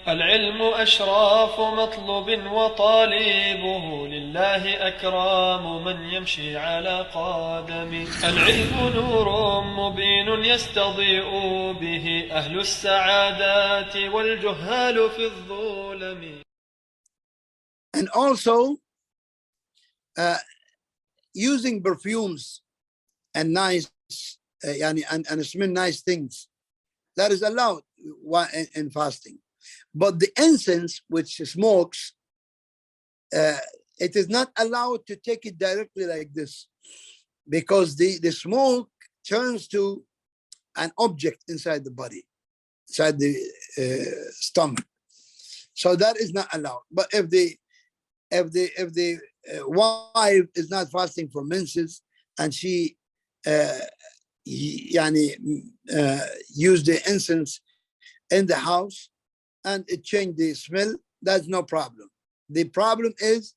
العلم أشراف مطلوب وطالبه لله أكرام من يمشي على قدمه. العلم نور مبين يستضيء به أهل السعادات والجهال في الظلم. And also using perfumes and nice and smell nice things, that is allowed in fasting. But the incense which smokes, it is not allowed to take it directly like this, because the smoke turns to an object inside the body, inside the stomach. So that is not allowed. But if the wife is not fasting for menses and she use the incense in the house and it changed the smell, that's no problem. The problem is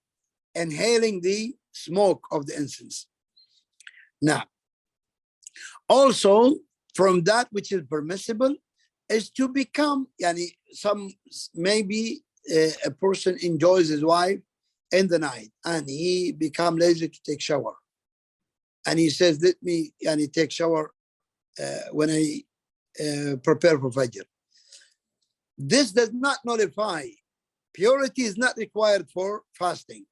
inhaling the smoke of the incense. Now, also from that which is permissible is to become, maybe a person enjoys his wife in the night and he become lazy to take shower. And he says, let me take shower when I prepare for Fajr. This does not nullify. Purity is not required for fasting.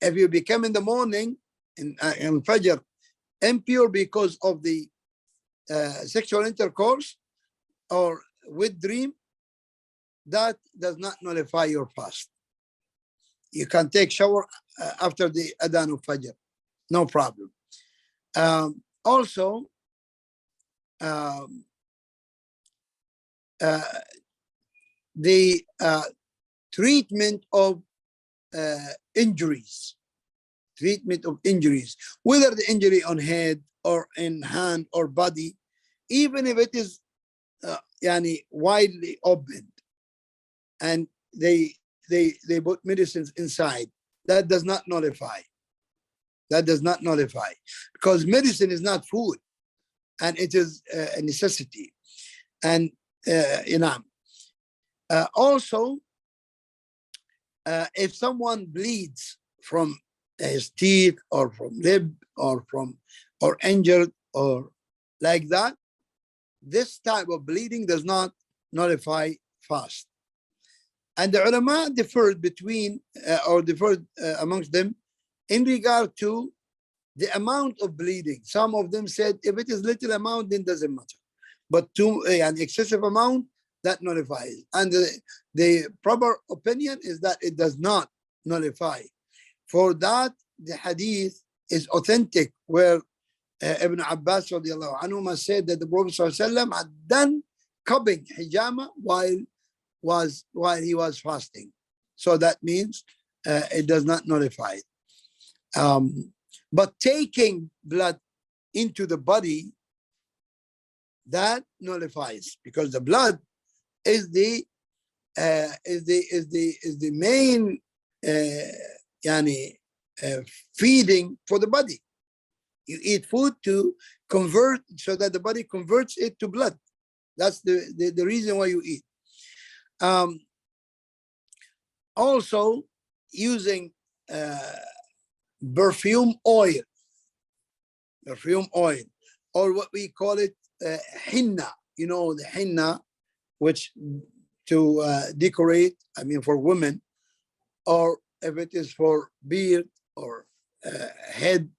If you become in the morning in Fajr impure because of the sexual intercourse or with dream, that does not nullify your fast. You can take shower after the Adhan of Fajr, no problem. Also, the treatment of injuries, whether the injury on head or in hand or body, even if it is widely opened and they put medicines inside, that does not nullify. That does not nullify, because medicine is not food and it is a necessity. And also, if someone bleeds from his teeth or from lip or injured or like that, this type of bleeding does not nullify fast. And the ulama differed amongst them in regard to the amount of bleeding. Some of them said if it is little amount, then doesn't matter. But an excessive amount, that nullifies. And the proper opinion is that it does not nullify. For that, the hadith is authentic, where Ibn Abbas radiallahu anhu said that the Prophet ﷺ had done cupping hijama while he was fasting. So that means it does not nullify. But taking blood into the body, that nullifies, because the blood is the main feeding for the body. You eat food to convert, so that the body converts it to blood. That's the reason why you eat. Also, using perfume oil, or what we call it henna. The henna, which to decorate, for women, or if it is for beard or head,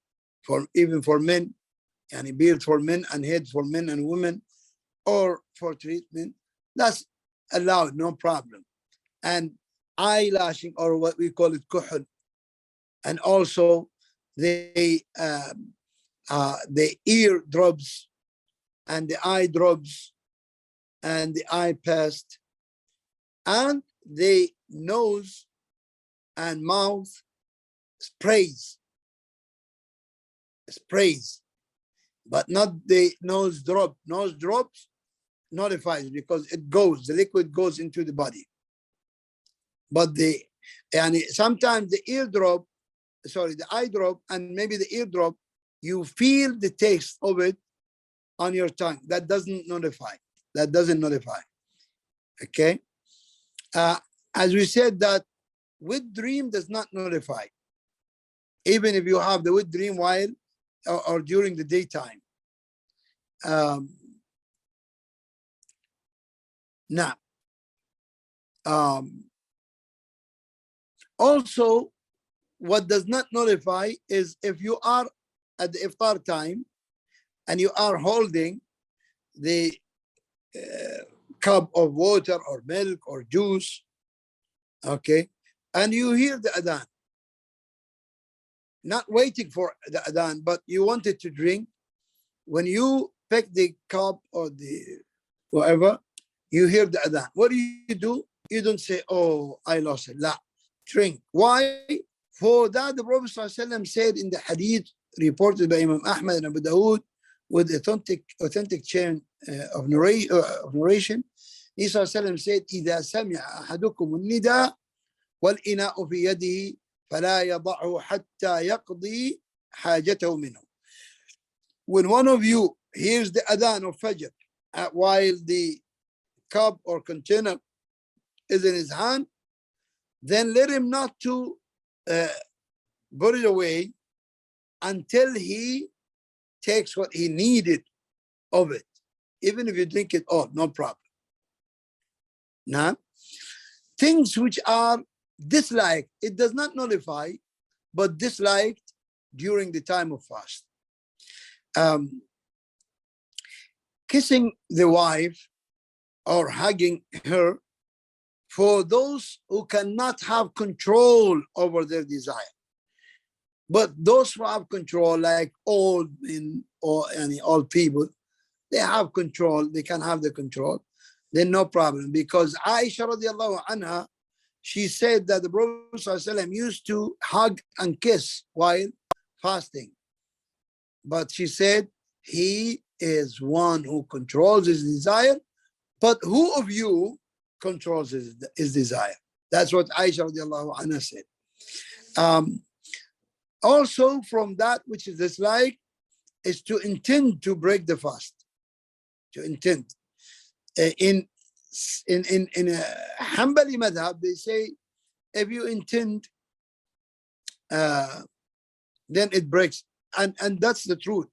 even for men, and beard for men and head for men and women, or for treatment, that's allowed, no problem. And eyelashing, or what we call it kuhl, and also the ear drops and the eye drops and the eye paste and the nose and mouth sprays, but not the nose drop. Nose drops nullifies, because the liquid goes into the body. But sometimes the eye drop and maybe the ear drop, you feel the taste of it on your tongue. That doesn't nullify. Okay. Uh, as we said that wet dream does not nullify, even if you have the wet dream while or during the daytime. Now, also, what does not nullify is if you are at the iftar time and you are holding the cup of water or milk or juice, okay, and you hear the adhan, not waiting for the adhan, but you wanted to drink. When you pick the cup or the whatever, you hear the adhan. What do? You don't say, oh, I lost it. La, drink. Why? For that, the Prophet ﷺ said in the hadith reported by Imam Ahmad and Abu Dawood with authentic chain of narration, he ﷺ said, إِذَا سَمِعَ أَحَدُكُمُ النِّدَاءَ وَالْإِنَاءُ فِي يَدِهِ فَلَا يَضَعُهُ حَتَّى يَقْضِي حَاجَتَهُ مِنْهُ. When one of you hears the adhan of Fajr while the cup or container is in his hand, then let him not to put it away until he takes what he needed of it. Even if you drink it all, no problem. Now, things which are disliked, it does not nullify, but disliked during the time of fast. Kissing the wife or hugging her for those who cannot have control over their desire. But those who have control, like old men or any old people, they have control, they can have the control, then no problem. Because Aisha radiallahu anha, she said that the Prophet ﷺ used to hug and kiss while fasting. But she said, he is one who controls his desire, but who of you controls his desire? That's what Aisha radiallahu anha said. Also from that which is disliked is to intend to break the fast. To intend. In a Hanbali madhab, they say, if you intend, then it breaks. And that's the truth.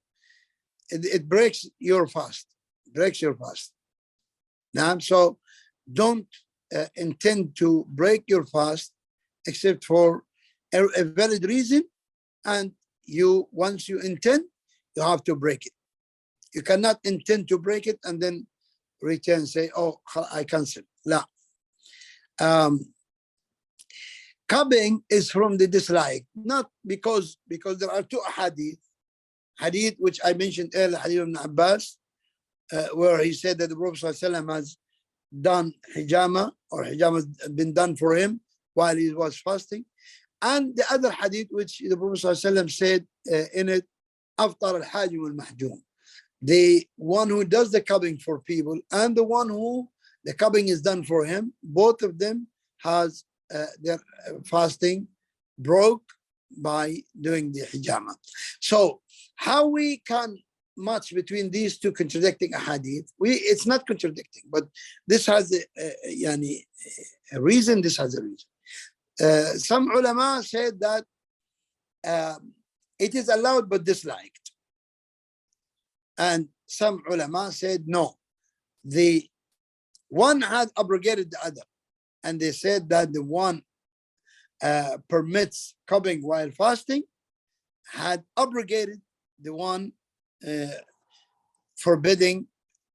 It breaks your fast. Breaks your fast. Now, so don't intend to break your fast except for a valid reason. And you, once you intend, you have to break it. You cannot intend to break it and then return, say, oh, I cancel. La. Cupping is from the dislike, not because there are two hadith which I mentioned earlier, hadith of Ibn Abbas, where he said that the Prophet ﷺ has done hijama, or hijama has been done for him while he was fasting. And the other hadith which the Prophet ﷺ said in it, aftar al-hajim al-mahjum, the one who does the cupping for people and the one who the cupping is done for him, both of them has their fasting broke by doing the hijama. So how we can match between these two contradicting hadith? It's not contradicting, but this has a reason, this has a reason. Some ulama said that it is allowed but disliked. And some ulama said no. The one had abrogated the other. And they said that the one permits cupping while fasting had abrogated the one forbidding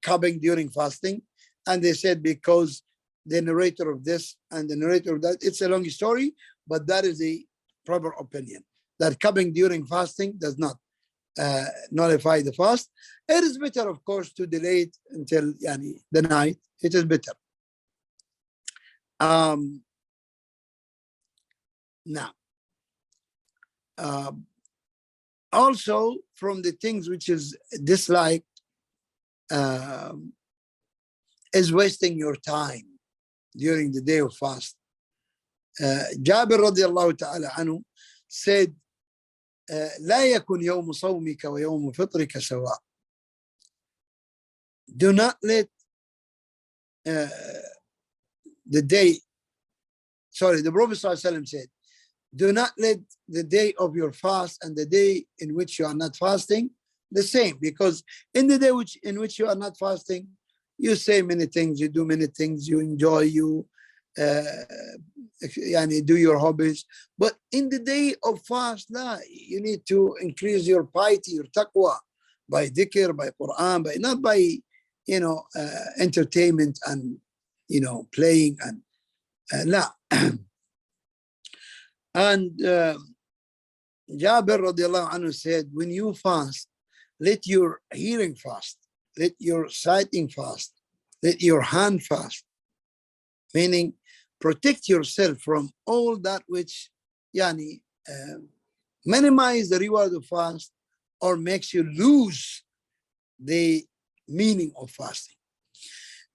cupping during fasting. And they said because the narrator of this and the narrator of that, it's a long story, but that is the proper opinion, that cupping during fasting does not nullify the fast. It is better, of course, to delay it until the night. It is better. Now, also from the things which is disliked is wasting your time during the day of fast. Jabir radiallahu ta'ala anhu said, لا يكن يوم صومك ويوم فطرك سواء. Do not let the day sorry, the Prophet ﷺ said, do not let the day of your fast and the day in which you are not fasting the same, because in the day in which you are not fasting, you say many things, you do many things, you enjoy, you do your hobbies. But in the day of fast, you need to increase your piety, your taqwa, by dhikr, by Quran, by not by entertainment and playing and la. And Jabir radiallahu anhu said, when you fast, let your hearing fast, let your sighting fast, let your hand fast, meaning protect yourself from all that which minimize the reward of fast or makes you lose the meaning of fasting.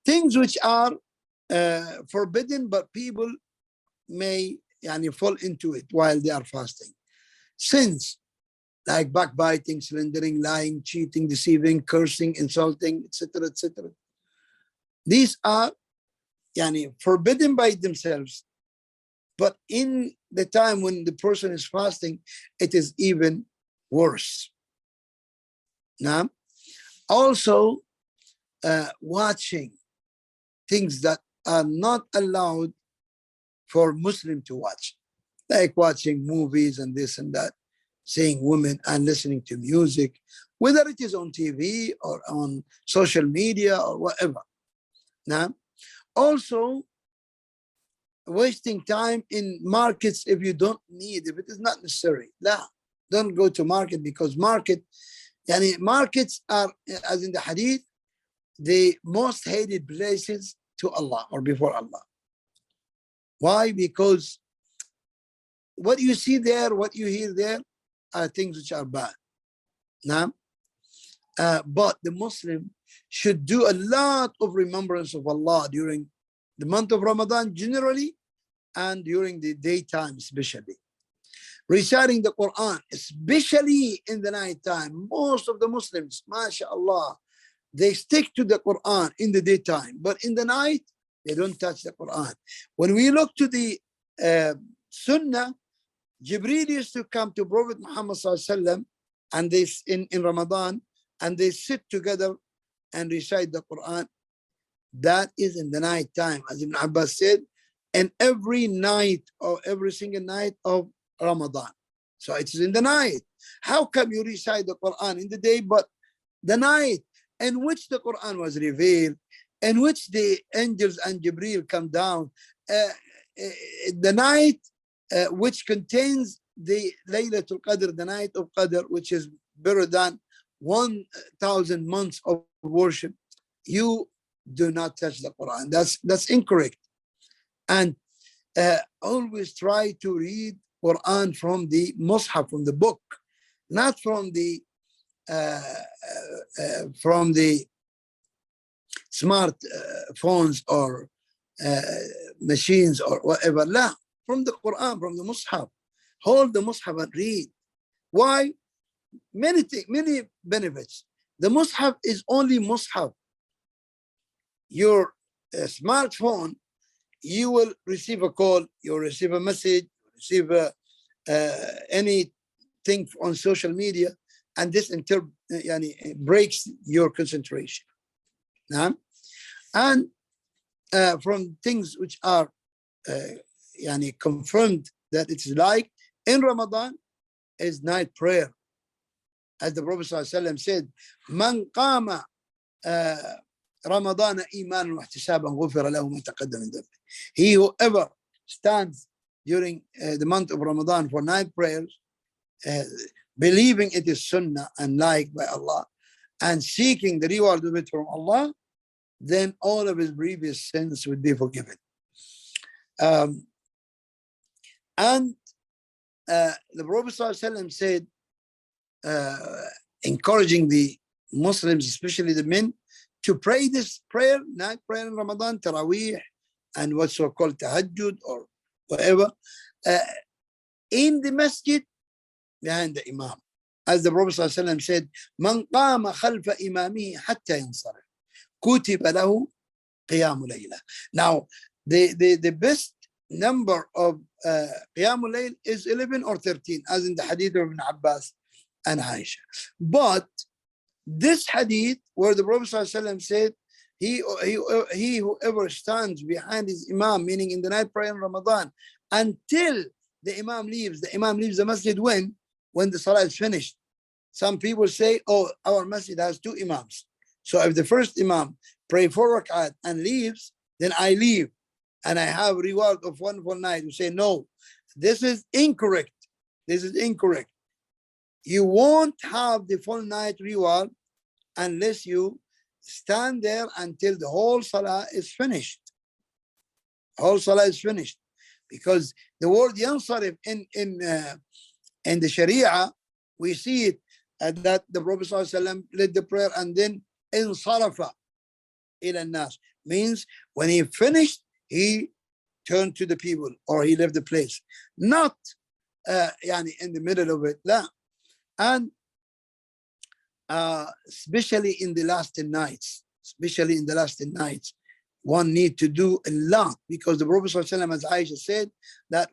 Things which are forbidden, but people may fall into it while they are fasting. Sins like backbiting, slandering, lying, cheating, deceiving, cursing, insulting, etc., etc. These are forbidden by themselves, but in the time when the person is fasting, it is even worse. Now, also watching things that are not allowed for Muslim to watch, like watching movies and this and that, seeing women and listening to music, whether it is on TV or on social media or whatever. Now, also wasting time in markets if you don't need, if it is not necessary. Don't go to market, because markets are, as in the hadith, the most hated places to Allah or before Allah. Why? Because what you see there, what you hear there are things which are bad. Now, but the Muslim should do a lot of remembrance of Allah during the month of Ramadan generally, and during the daytime especially. Reciting the Quran, especially in the night time. Most of the Muslims, mashallah, they stick to the Quran in the daytime, but in the night, they don't touch the Quran. When we look to the Sunnah, Jibreel used to come to Prophet Muhammad ﷺ, and they in Ramadan, and they sit together and recite the Quran. That is in the night time, as Ibn Abbas said, and every night or every single night of Ramadan. So it is in the night. How come you recite the Quran in the day, but the night in which the Quran was revealed, in which the angels and Jibreel come down, the night which contains the Laylatul Qadr, the night of Qadr, which is better than 1,000 months of worship, you do not touch the Quran. That's incorrect. And always try to read Quran from the Mus'haf, from the book, not from the smart phones or machines or whatever. From the Quran, from the Mus'haf. Hold the Mus'haf and read. Why? Many benefits. The Mus'haf is only Mus'haf. Your smartphone, you will receive a call, you will receive a message, receive anything on social media, and this breaks your concentration. And from things which are confirmed that it's like in Ramadan is night prayer. As the Prophet ﷺ said, Man qama Ramadan iman wa ihtisaban ghufira lahu ma taqaddama min dhanbi. He whoever stands during the month of Ramadan for night prayers, believing it is sunnah and liked by Allah, and seeking the reward of it from Allah, then all of his previous sins would be forgiven. And the Prophet ﷺ said, encouraging the Muslims, especially the men, to pray this prayer, night prayer in Ramadan, Taraweeh, and what's so called Tahajjud or whatever, in the masjid behind the Imam. As the Prophet ﷺ said, Man qama khalfa imamihi hatta yansarif, kutiba lahu qiyamu layla. Now, the best number of Qiyamul Layl is 11 or 13, as in the hadith of Ibn Abbas and Aisha. But this hadith where the Prophet ﷺ said, he whoever stands behind his Imam, meaning in the night prayer in Ramadan, until the Imam leaves the masjid when the Salah is finished. Some people say, oh, our masjid has 2 Imams. So if the first Imam pray 4 rak'at and leaves, then I leave and I have reward of 1 full night. You say, no, this is incorrect. This is incorrect. You won't have the full night reward unless you stand there until the whole Salah is finished. Whole Salah is finished. Because the word yansarif in the Sharia, we see it that the Prophet ﷺ led the prayer and then insarafa ila nas, means when he finished, he turned to the people or he left the place. Not in the middle of it. La. And especially in the last 10 nights, one need to do a lot, because the Prophet ﷺ, as Aisha said, that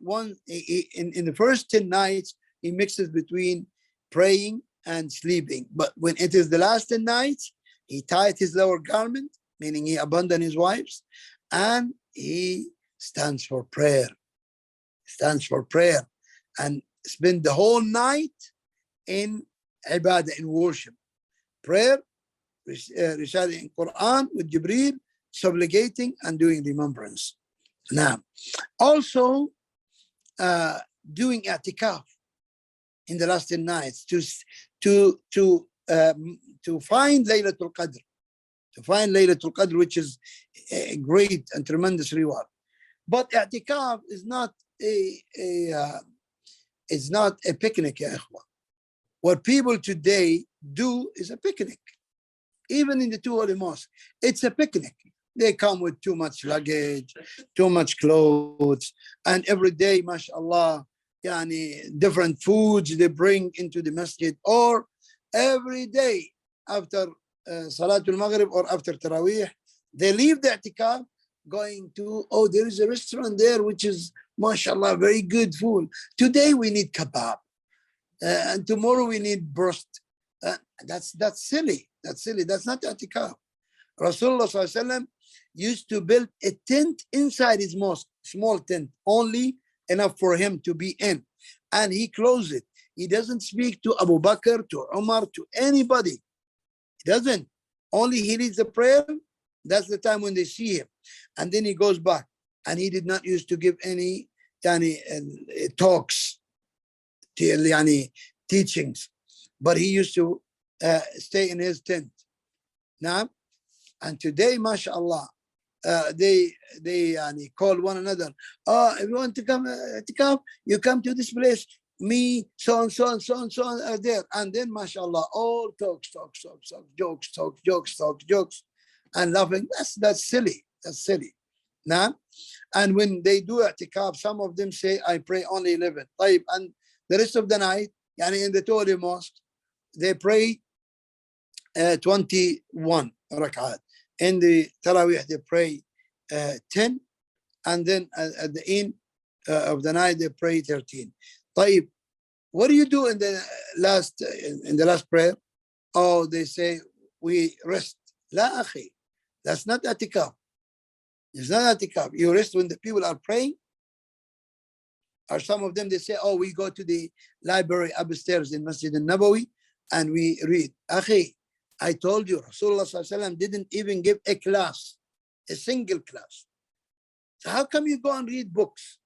in the first 10 nights, he mixes between praying and sleeping. But when it is the last 10 nights, he tied his lower garment, meaning he abandoned his wives, and he stands for prayer. And spend the whole night in ibadah, in worship. Prayer, reciting Quran with Jibreel, supplicating and doing remembrance. Now, also doing i'tikaf in the last 10 nights to find Laylatul Qadr, which is a great and tremendous reward. But i'tikaf is not a picnic, ya ikhwan. What people today do is a picnic. Even in the 2 holy mosques, it's a picnic. They come with too much luggage, too much clothes, and every day, mashallah, different foods they bring into the masjid, or every day after Salatul Maghrib or after Taraweeh, they leave the i'tikaf going to, oh, there is a restaurant there which is, mashallah, very good food. Today we need kebab, and tomorrow we need brost. That's silly. That's not i'tikaf. Rasulullah ﷺ used to build a tent inside his mosque, small tent, only enough for him to be in. And he closed it. He doesn't speak to Abu Bakr, to Umar, to anybody. He doesn't. Only he reads the prayer. That's the time when they see him. And then he goes back. And he did not used to give any talks, teachings. But he used to stay in his tent. Now, and today, mashallah, they call one another. Oh, if you want to come, you come to this place. Me, so and so are there. And then, mashallah, all talks, jokes, and laughing. That's silly. That's silly. Now, and when they do i'tikaf, some of them say, I pray only 11. And the rest of the night, in the 2 holy mosques, they pray 21 rak'at. In the Taraweeh, they pray 10, and then at the end of the night, they pray 13. What do you do in the last prayer? Oh, they say, we rest. La akhi, that's not i'tikaf. It's not i'tikaf. You rest when the people are praying. Or some of them, they say, oh, we go to the library upstairs in Masjid al-Nabawi and we read. Akhi, I told you, Rasulullah ﷺ didn't even give a class, a single class. So how come you go and read books?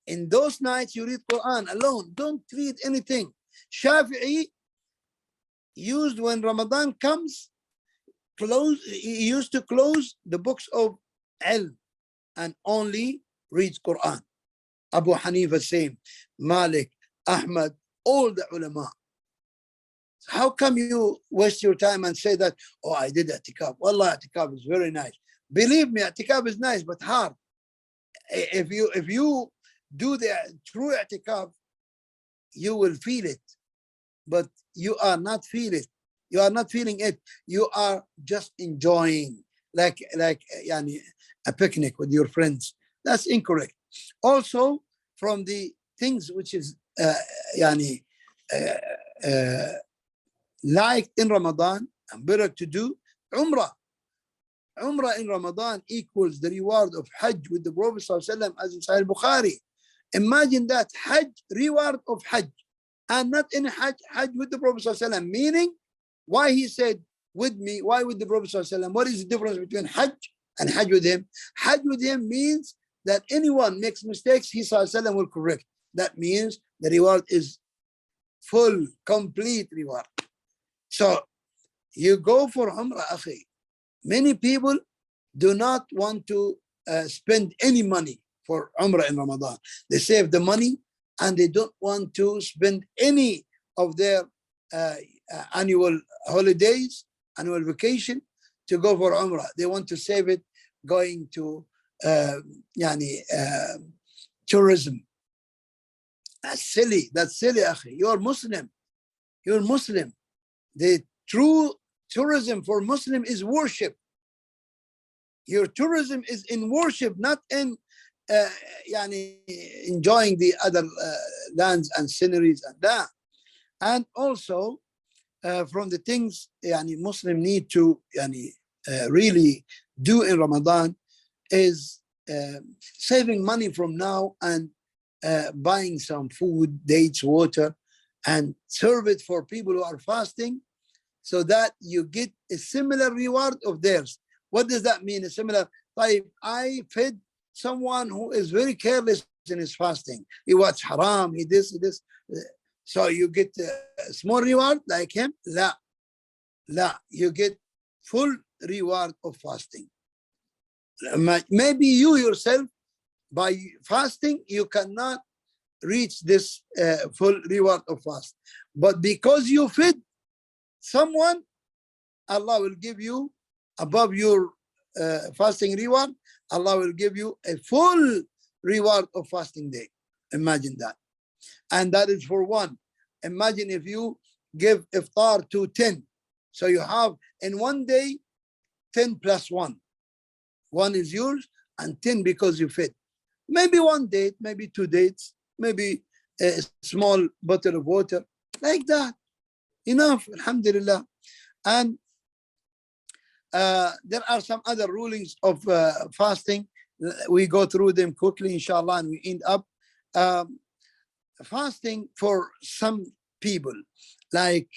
In those nights, you read Quran alone. Don't read anything. Shafi'i used, when Ramadan comes, he used to close the books of ilm and only reads Quran. Abu Hanifa, same. Malik, Ahmad, all the ulama. How come you waste your time and say that, oh, I did i'tikaf. Wallah, i'tikaf is very nice. Believe me, i'tikaf is nice, but hard. If you do the true i'tikaf, you will feel it. But you are not feeling it. You are not feeling it. You are just enjoying, like a picnic with your friends. That's incorrect. Also, from the things which is يعني liked in Ramadan and better to do, Umrah. Umrah in Ramadan equals the reward of Hajj with the Prophet ﷺ as in Sahih Bukhari. Imagine that, Hajj, reward of Hajj, and not in Hajj, Hajj with the Prophet ﷺ. Meaning, why he said with me, why with the Prophet ﷺ? What is the difference between Hajj and Hajj with him? Hajj with him means that anyone makes mistakes, he ﷺ will correct. That means the reward is full, complete reward. So you go for Umrah, akhi. Many people do not want to spend any money for Umrah in Ramadan. They save the money and they don't want to spend any of their annual holidays, annual vacation to go for Umrah. They want to save it going to tourism. That's silly. That's silly, akhi. You're Muslim. You're Muslim. The true tourism for Muslim is worship. Your tourism is in worship, not in enjoying the other lands and sceneries and that. And also from the things Muslim need to really do in Ramadan is saving money from now and buying some food, dates, water, and serve it for people who are fasting, so that you get a similar reward of theirs. What does that mean? A similar, like I fed someone who is very careless in his fasting. He watch haram, he this. So you get a small reward like him? La. You get full reward of fasting. Maybe you yourself, by fasting, you cannot reach this full reward of fast. But because you fed someone, Allah will give you, above your fasting reward, Allah will give you a full reward of fasting day. Imagine that. And that is for one. Imagine if you give iftar to 10. So you have in one day 10 plus 1. 1 is yours and 10 because you fed. Maybe 1 date, maybe 2 dates, maybe a small bottle of water, like that. Enough, alhamdulillah. And there are some other rulings of fasting. We go through them quickly, inshallah, and we end up fasting for some people, like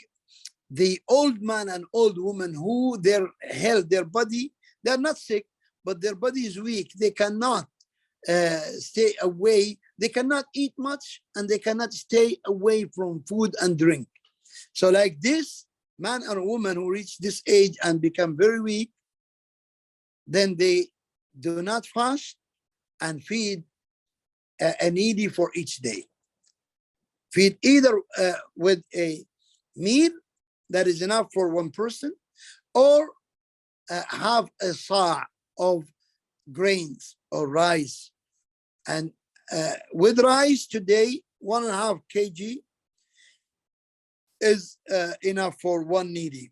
the old man and old woman who their health, their body, they're not sick, but their body is weak. They cannot stay away. They cannot eat much and they cannot stay away from food and drink. So like this man or woman who reach this age and become very weak, then they do not fast and feed a needy for each day. Feed either with a meal that is enough for one person, or have a sa' of grains or rice. And with rice today, 1.5 kg is enough for one needy.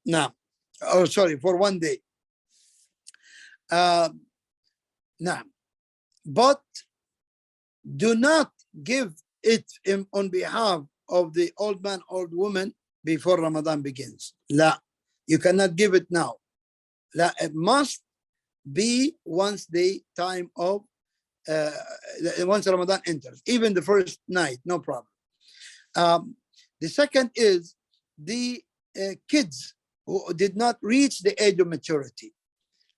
For 1 day. But do not give it on behalf of the old man, old woman before Ramadan begins. La, you cannot give it now. La, it must be once the time of once Ramadan enters, even the first night, no problem. The second is the kids who did not reach the age of maturity.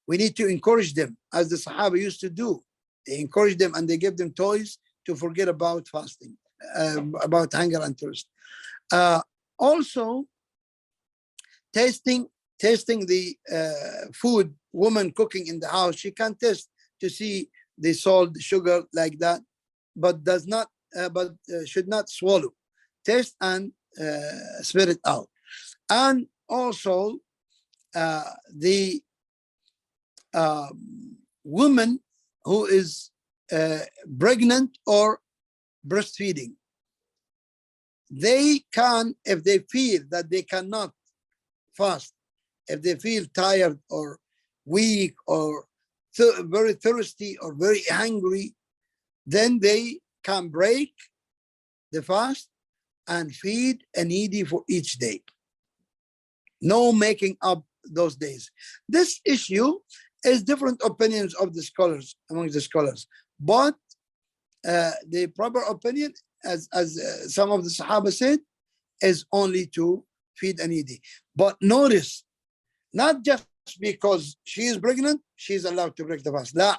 We need to encourage them, as the Sahaba used to do. They encourage them and they give them toys to forget about fasting, about hunger and thirst. Also, tasting the food, woman cooking in the house, she can taste to see the salt, the sugar, like that, but should not swallow. Taste and spit it out. And also the woman who is pregnant or breastfeeding, they can, if they feel that they cannot fast, if they feel tired or weak or very thirsty or very hungry, then they can break the fast and feed a needy for each day. No making up those days. This issue is different opinions of the scholars, among the scholars, but the proper opinion, as some of the Sahaba said, is only to feed a needy. But notice, not just because she is pregnant, she is allowed to break the fast. La,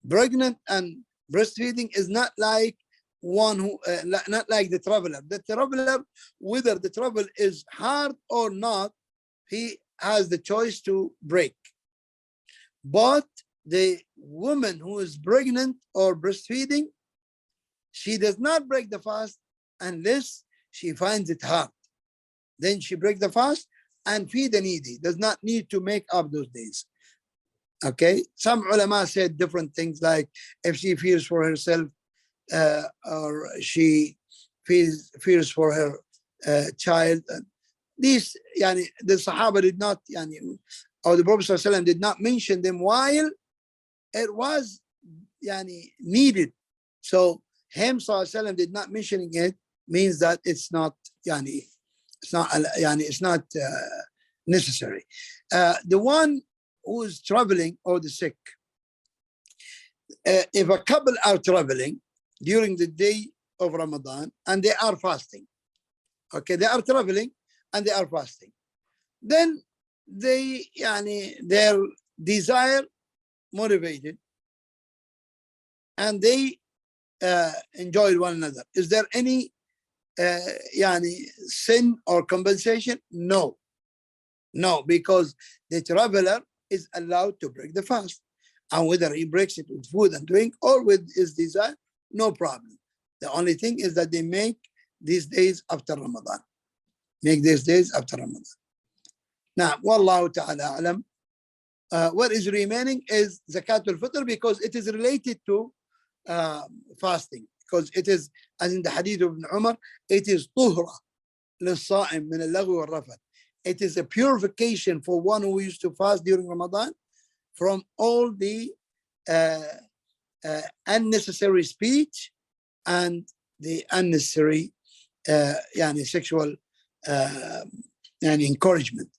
pregnant and breastfeeding is not like one who, not like the traveler. The traveler, whether the travel is hard or not, he has the choice to break. But the woman who is pregnant or breastfeeding, she does not break the fast unless she finds it hard. Then she breaks the fast and feed the needy. Does not need to make up those days. Okay. Some ulama said different things, like if she fears for herself or she fears for her child. These, yani, the Sahaba did not, yani, or the Prophet ﷺ did not mention them while it was, yani, needed. So him ﷺ did not mentioning it means that it's not, yani, it's not necessary. The one who is traveling or the sick, if a couple are traveling during the day of Ramadan and they are fasting, okay, they are traveling and they are fasting, then they, yani, their desire motivated and they enjoyed one another. Is there any yani, sin or compensation? No. No, because the traveler is allowed to break the fast. And whether he breaks it with food and drink or with his desire, no problem. The only thing is that they make these days after Ramadan. Make these days after Ramadan. Now, Wallahu ta'ala alam. What is remaining is Zakatul Fitr, because it is related to fasting. Because it is, as in the hadith of Ibn Umar, it is tuhra للصائم من اللغو والرفث. It is a purification for one who used to fast during Ramadan from all the unnecessary speech and the unnecessary yani, sexual yani, encouragement.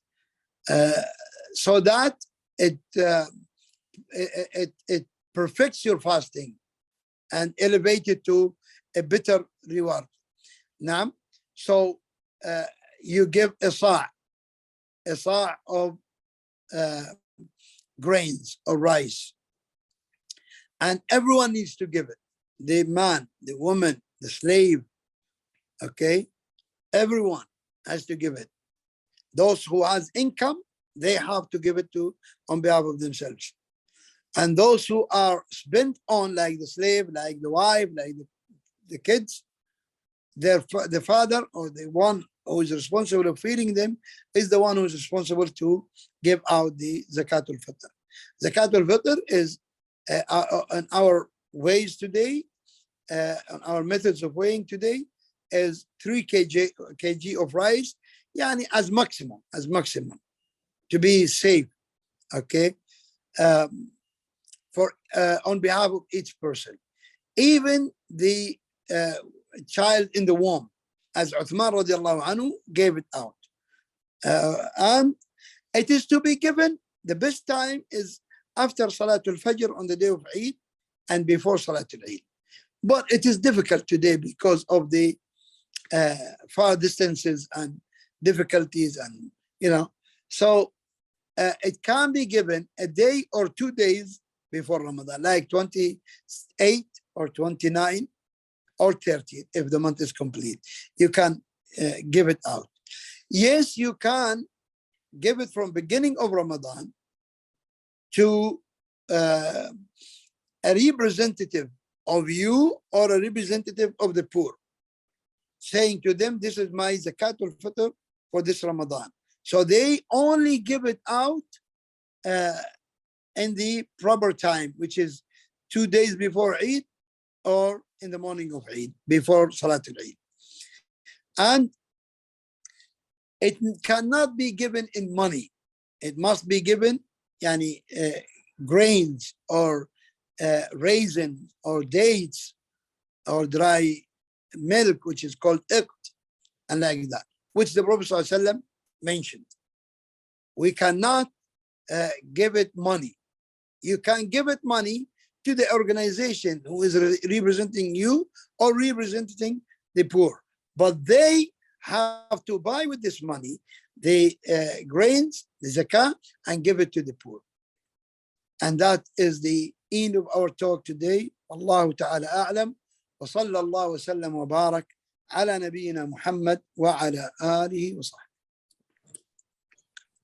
So that it perfects your fasting and elevate it to a better reward. Now, so you give a sa' of grains or rice, and everyone needs to give it. The man, the woman, the slave, okay, everyone has to give it. Those who has income, they have to give it to on behalf of themselves. And those who are spent on, like the slave, like the wife, like the kids, the father or the one who is responsible of feeding them is the one who is responsible to give out the Zakatul Fitr. Zakatul Fitr is on our ways today, on our methods of weighing today, is 3 kg of rice, yani as maximum, to be safe, okay, for on behalf of each person. Even the child in the womb, as Uthman radiallahu anhu gave it out. And it is to be given, the best time is after Salatul Fajr on the day of Eid and before Salatul Eid. But it is difficult today because of the far distances and difficulties, and so it can be given a day or 2 days before Ramadan, like 28 or 29 or 30 if the month is complete. You can give it out. Yes, you can give it from beginning of Ramadan to a representative of you or a representative of the poor, saying to them, this is my Zakatul Fitr for this Ramadan. So they only give it out in the proper time, which is 2 days before Eid or in the morning of Eid, before Salatul Eid. And it cannot be given in money. It must be given, yani, grains or raisins or dates or dry milk, which is called iqt, and like that, which the Prophet ﷺ mentioned. We cannot give it money. You can give it money to the organization who is representing you or representing the poor, but they have to buy with this money the grains, the zakah, and give it to the poor. And that is the end of our talk today. Allahu ta'ala a'lam. Wa sallallahu wa sallam wa barak ala nabiyyina Muhammad wa ala alihi wa sahbihi.